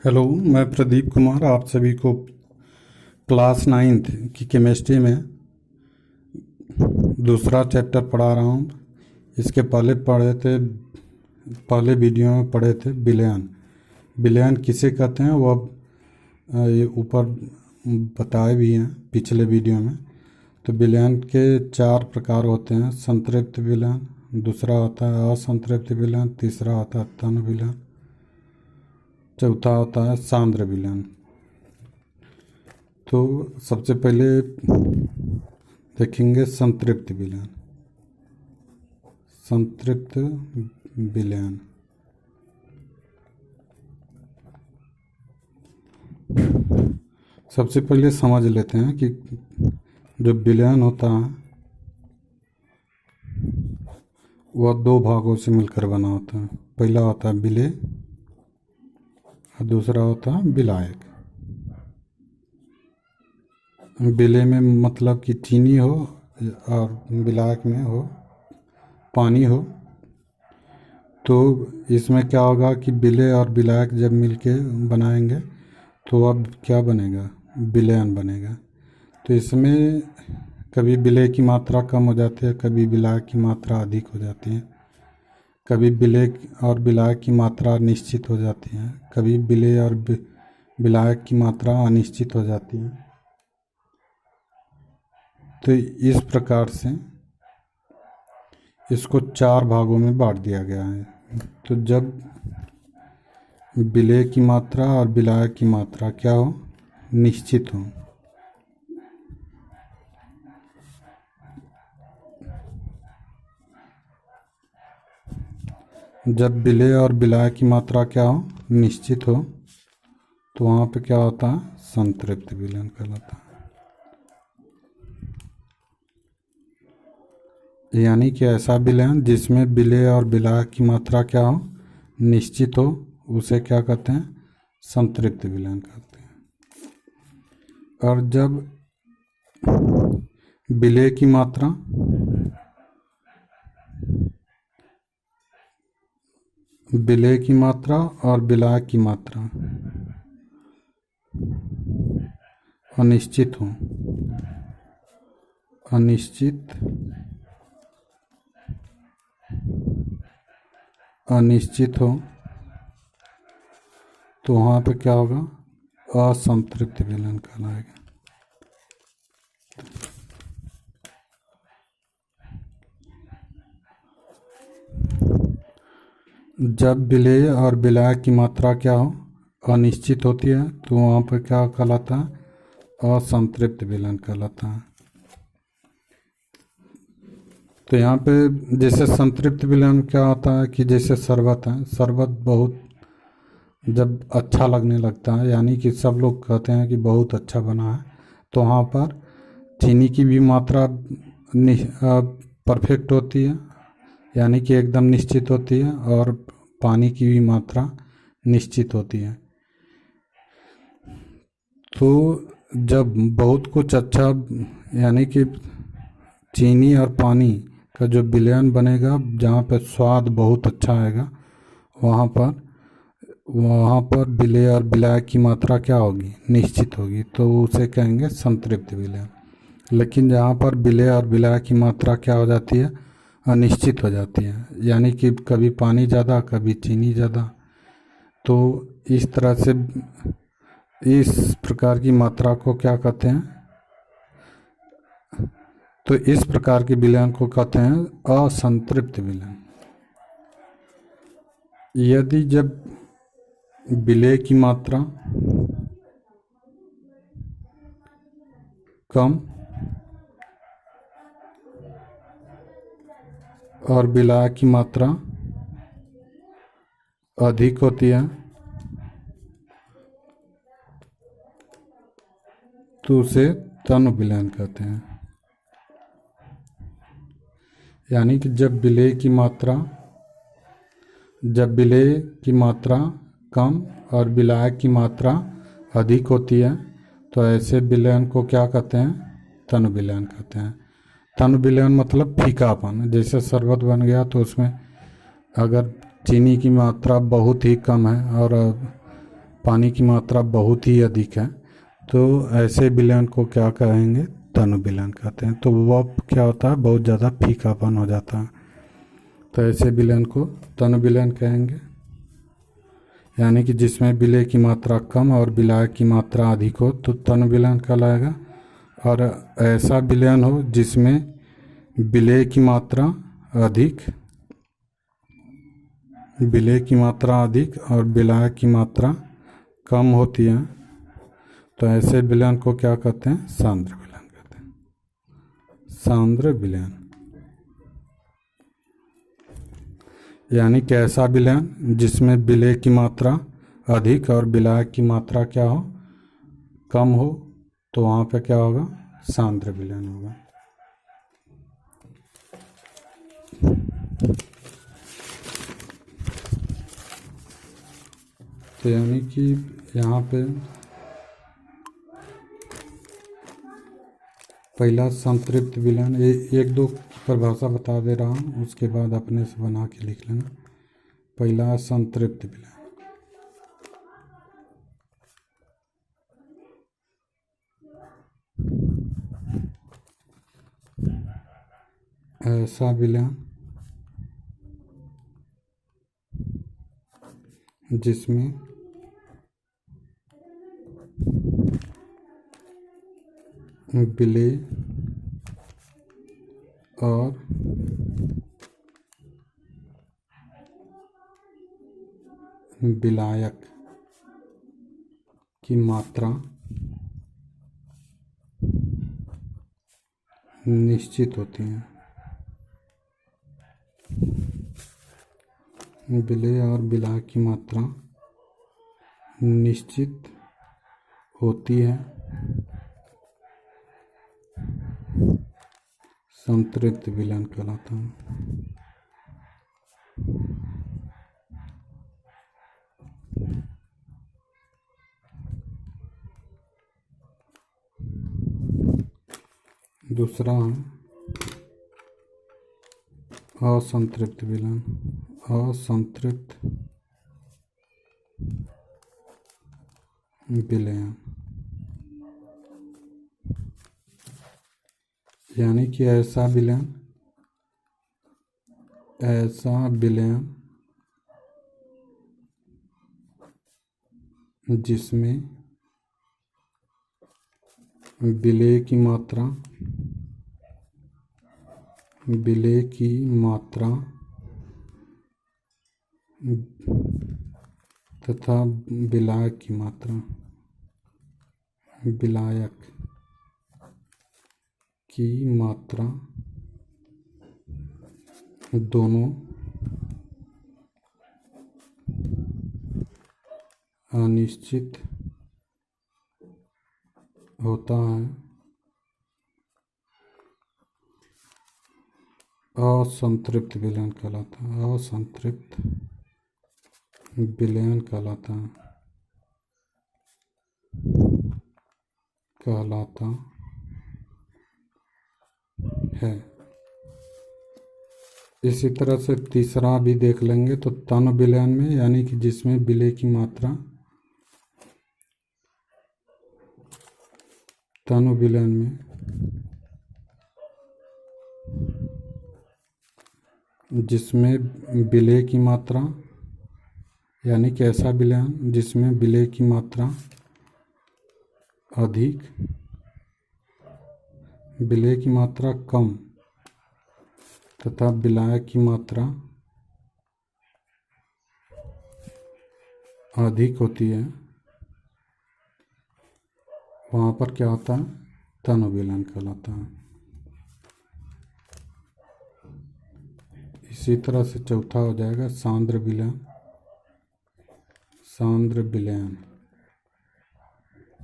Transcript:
Hello, मैं प्रदीप कुमार आप सभी को क्लास 9th की केमिस्ट्री में दूसरा चैप्टर पढ़ा रहा हूँ। इसके पहले वीडियो में पढ़े थे विलयन। विलयन किसे कहते हैं वो ये ऊपर बताए भी हैं पिछले वीडियो में। तो विलयन के 4 प्रकार होते हैं। संतृप्त विलयन, दूसरा होता है असंतृप्त विलयन, तीसरा होता है तन विलयन, चौथा होता है सांद्र विलयन। तो सबसे पहले देखेंगे संतृप्त विलयन। संतृप्त विलयन सबसे पहले समझ लेते हैं कि जो विलयन होता है वह 2 भागों से मिलकर बना होता है। पहला होता है विलेय और दूसरा होता है विलायक। विलेय में मतलब कि चीनी हो और विलायक में हो पानी हो। तो इसमें क्या होगा कि विलेय और विलायक जब मिलके बनाएंगे तो अब क्या बनेगा, विलयन बनेगा। तो इसमें कभी विलेय की मात्रा कम हो जाती है, कभी विलायक की मात्रा अधिक हो जाती है, कभी विलेय और विलायक की मात्रा निश्चित हो जाती है, कभी विलेय और विलायक की मात्रा अनिश्चित हो जाती है। तो इस प्रकार से इसको 4 भागों में बांट दिया गया है। तो जब विलेय की मात्रा और विलायक की मात्रा क्या हो, निश्चित हो, जब विलेय और विलायक की मात्रा क्या हो, निश्चित हो, तो वहाँ पे क्या होता है, संतृप्त विलयन कहलाता है। यानी कि ऐसा विलयन जिसमें विलेय और विलायक की मात्रा क्या हो, निश्चित हो, उसे क्या कहते हैं, संतृप्त विलयन कहते हैं। और जब विलेय की मात्रा और विलायक की मात्रा अनिश्चित हो, तो वहाँ पे क्या होगा, असंतृप्त विलयन कहलाएगा। जब विलेय और विलायक की मात्रा क्या हो, अनिश्चित होती है, तो वहाँ पर क्या कहलाता है, असंतृप्त विलयन कहलाता है। तो यहाँ पे जैसे संतृप्त विलयन क्या होता है कि जैसे शरबत है, शरबत बहुत जब अच्छा लगने लगता है, यानी कि सब लोग कहते हैं कि बहुत अच्छा बना है, तो वहाँ पर चीनी की भी मात्रा परफेक्ट होती है, यानी कि एकदम निश्चित होती है, और पानी की भी मात्रा निश्चित होती है। तो जब बहुत कुछ अच्छा, यानी कि चीनी और पानी का जो विलयन बनेगा, जहाँ पर स्वाद बहुत अच्छा आएगा, वहाँ पर विलेय और विलायक की मात्रा क्या होगी, निश्चित होगी, तो उसे कहेंगे संतृप्त विलयन। लेकिन जहाँ पर विलेय और विलायक की मात्रा क्या हो जाती है, अनिश्चित हो जाती है, यानी कि कभी पानी ज़्यादा कभी चीनी ज़्यादा। तो इस तरह से इस प्रकार की मात्रा को क्या कहते हैं, तो इस प्रकार के विलयन को कहते हैं असंतृप्त विलयन। यदि जब विलेय की मात्रा कम और विलायक की मात्रा अधिक होती है, तो उसे तन विलयन कहते हैं। यानी कि जब विलेय की मात्रा कम और विलायक की मात्रा अधिक होती है, तो ऐसे विलयन को क्या कहते हैं, तन विलयन कहते हैं। तन विलयन मतलब फीकापन। जैसे शरबत बन गया तो उसमें अगर चीनी की मात्रा बहुत ही कम है और पानी की मात्रा बहुत ही अधिक है, तो ऐसे विलयन को क्या कहेंगे, तनु विलयन कहते हैं। तो वह क्या होता है, बहुत ज़्यादा फीकापन हो जाता है, तो ऐसे विलयन को तनु विलयन कहेंगे। यानी कि जिसमें विलेय की मात्रा कम और विलायक की मात्रा अधिक हो तो तनु विलयन कहलाएगा। और ऐसा विलयन हो जिसमें विलेय की मात्रा अधिक और विलायक की मात्रा कम होती है, तो ऐसे विलयन को क्या कहते हैं, सांद्र विलयन कहते हैं। सांद्र विलयन यानी कि ऐसा विलयन जिसमें विलेय की मात्रा अधिक और विलायक की मात्रा क्या हो, कम हो, तो वहाँ पे क्या होगा, सांद्र विलयन होगा। तो यानी कि यहाँ पे पहला संतृप्त विलयन, एक दो परिभाषा बता दे रहा हूँ, उसके बाद अपने से बना के लिख लेना। पहला संतृप्त विलयन, ऐसा विलयन जिसमें विलेय और विलायक की मात्रा निश्चित होती है। विलेय और विलायक की मात्रा निश्चित होती है, संतृप्त विलयन कहलाता है। दूसरा है असंतृप्त विलयन। असंतृप्त विलयन यानी कि ऐसा विलयन जिसमें विलेय की मात्रा तथा विलायक की मात्रा दोनों अनिश्चित होता है, असंतृप्त विलयन कहलाता है। असंतृप्त विलयन कहलाता है। इसी तरह से तीसरा भी देख लेंगे, तो तनु विलयन में यानी कि जिसमें विलेय की मात्रा, तनु विलयन में जिसमें विलेय की मात्रा यानी कि ऐसा विलयन जिसमें विलेय की मात्रा अधिक, विलेय की मात्रा कम तथा विलायक की मात्रा अधिक होती है, वहाँ पर क्या होता है, तनु विलयन कहलाता है। इसी तरह से चौथा हो जाएगा सांद्र विलयन।